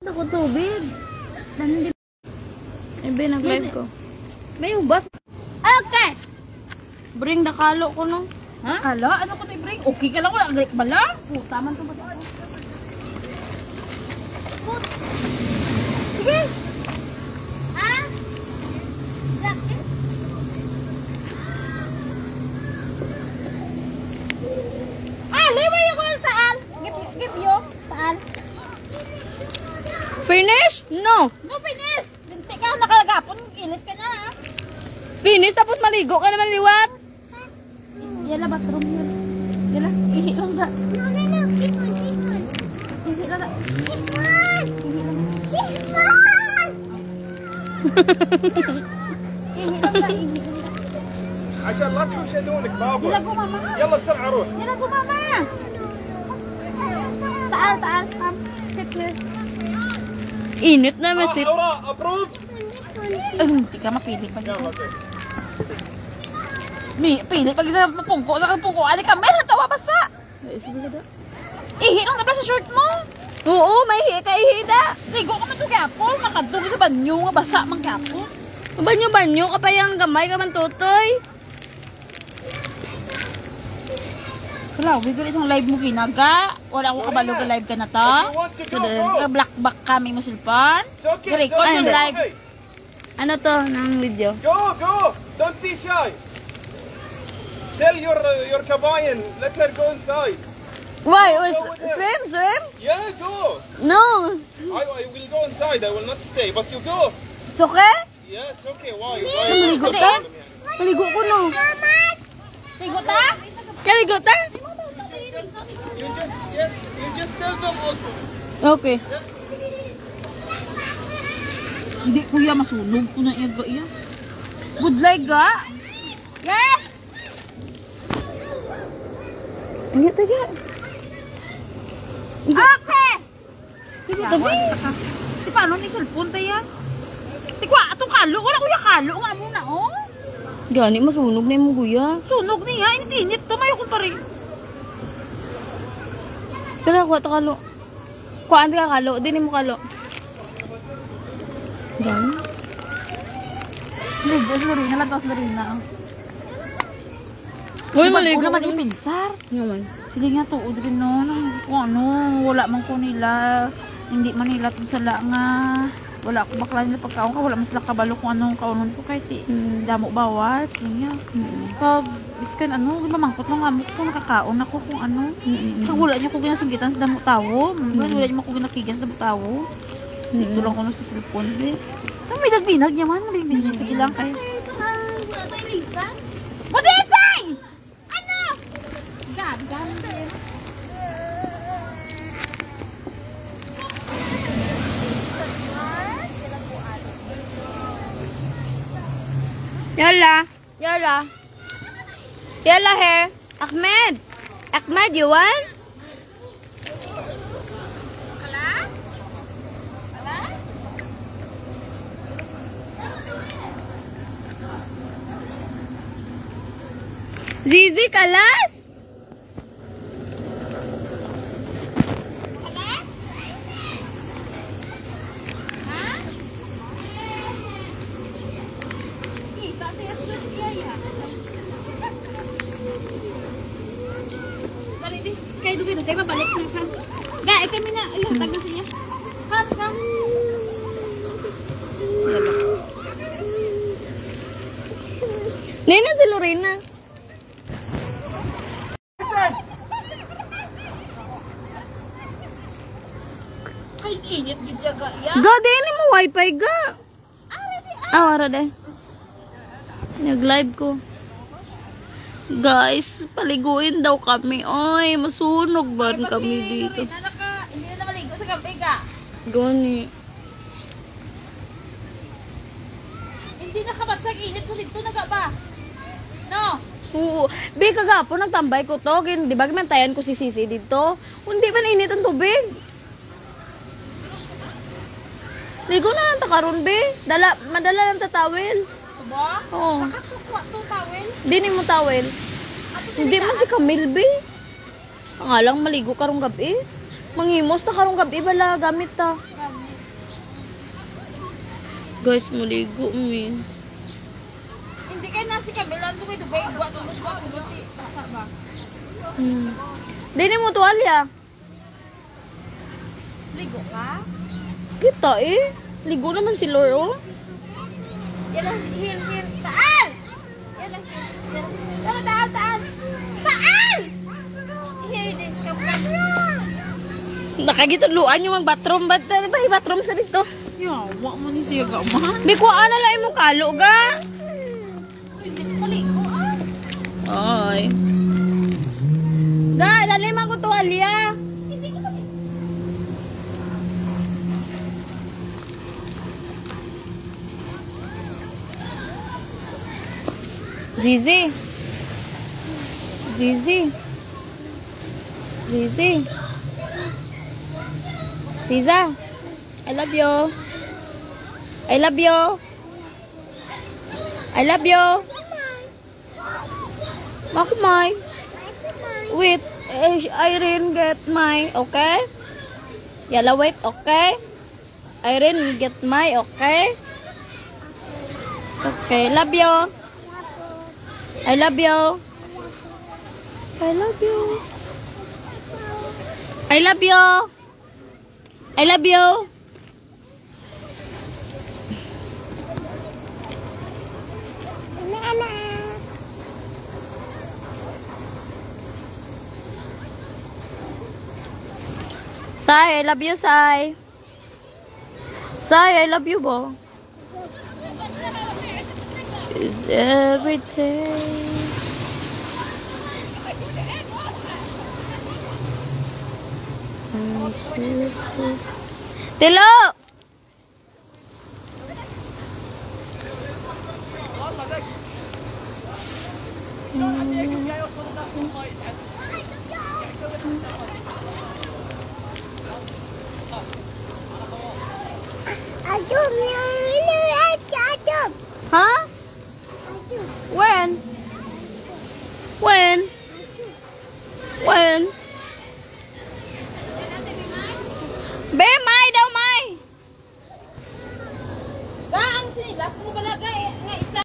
Ako tubig. Hindi. Ibe nag-live ko. May ubas. Okay. Bring dakalo ko no. Ha? Kalo? Ano ko tayo bring? Okay ka lang ko. Agrik ba lang? Puta man to ba? Sige. Ah? Libre yung ko saan? Give you. Saan? Finish? No. No finish. Lintik ka. Nakalagapon. Ilis ka na ha. Finish tapos maligo ka naman liwat. Yala bathroom yun. Yala. Ihi lang da. No, keep on. Ihi lang da. Keep on. Ihi lang da. عشان لا تنشدونك بابا. يلا قوم ماما. يلا بسرعة روح. يلا قوم ماما. تعال. Sit here. Init na masit. أوراق أبروف. Hindi ka mapili pa dito. يلا اوكي. Pili pag isa pungko sa pungko. Ani ka meron tawa basa. Ihi lang tapos sa short mo. Oo, may ihi ka ihi da. Ligo ka man to kapo, makadto sa banyo nga basa man kapo. Banyo kapayang gamay ka man tutoy. Wala, wiggle isang live mo kinaga. Wala ko kabalo ka live ka na ta. Black back kami mo silpan. Record yung live. Ano to ng video? Go. Don't be shy. Tell your kabayan. Let her go inside. Why? Go with her. Swim? Yeah, go. No. I will go inside. I will not stay. But you go. It's okay? Yeah, it's okay. Why? Maligo ta? Maligo ko no. Ligo ta? Maligo ta? You just tell them also. Okay. Hindi kuya masunog ko na iya. Good luck ga. Yes. Ayan tayo. Okay. Hindi tabi. Di paano ni cellphone tayo? Tikwa atong kalo. Wala kuya kalo nga muna oh. Gani masunog na yung guya. Sunog niya. Init. Tumayo ko pa rin. Tara, kuha to kalo. Kuhaan ka kalo. Dini mo kalo. Gani. Ligo, slurina lang to, slurina. Uy, maligo Una ko. man ipinsar. Yaman. Sige nga to, din no. Kung ano, wala man ko nila. Hindi man nila itong sala nga. Wala ko bakla nila pagkaon ka. Wala man sila kabalo kung anong kaunon ko kahit damo bawas. Sige nga. Pag iskan ano, mamangkot nung amok ko, nakakaon ako kung ano. Pag wala niyo ko ginasinggitan sa damo tawo. Wala niyo ko ginakigan sa damo tawo. Dito lang ko no sa cellphone. Ang binag-binag niya man. Binag-binag. Sige lang kayo. Budetay! Ano? Gan. Yalla he. Ahmed, you want? Zizi, kalas? Kayo dugay mabalik na sa. Ga, kami na ihatag na siya. Kam. Nena si Lorena. Ay, init gid jaga ya. Ga, din mo wifi ga. Ara de. Nag-live ko. Guys, paliguin daw kami. Oy, masunog ba kami dito? Hindi na maligo sa gabi ka. Gani. Hindi na kabatsag init ko dito naga ba? No. Oo. Be, kagapon nagtambay ko to. Di ba kimantayan ko si Sisi dito? Hindi ba nainit ang tubig? Ligo na lang ta karon be. Madala lang ta towel. Suba? Oo. Nakatukwa to towel. Dini mo towel. Hindi man si Camille be. Ang alang maligo karong gabi. Manghimos ta karong gabi bala gamit ta. Guys, maligo mi. Hindi kayo nasi kabilang ko ito. Baik, buat sumut. Basta ba? Dini mo tuwalya. Ligo ka? Kita eh. Ligo naman si Loro. Yan lang, here. Taal! Yan lang, here. Taal! Taal! Here, din. Nakagituluan yung mag-bathroom. Ba't ba bathroom sa dito? Yawa mo ni siya ka, man. Bikuan na lang mo kalo ga. Hindi ko maligo, Ay. Ga, dali man ko tuwalya. Zizi. Siza. I love you. Makumay. Wait, Irene get my, okay? Yala wait, okay? Irene get my, okay? Okay, love you. I love you. I love you. I love you. I love you. Sai, I love you, Sai. Sai, I love you, bo. Is everything. Tilo! Huh? When? Be,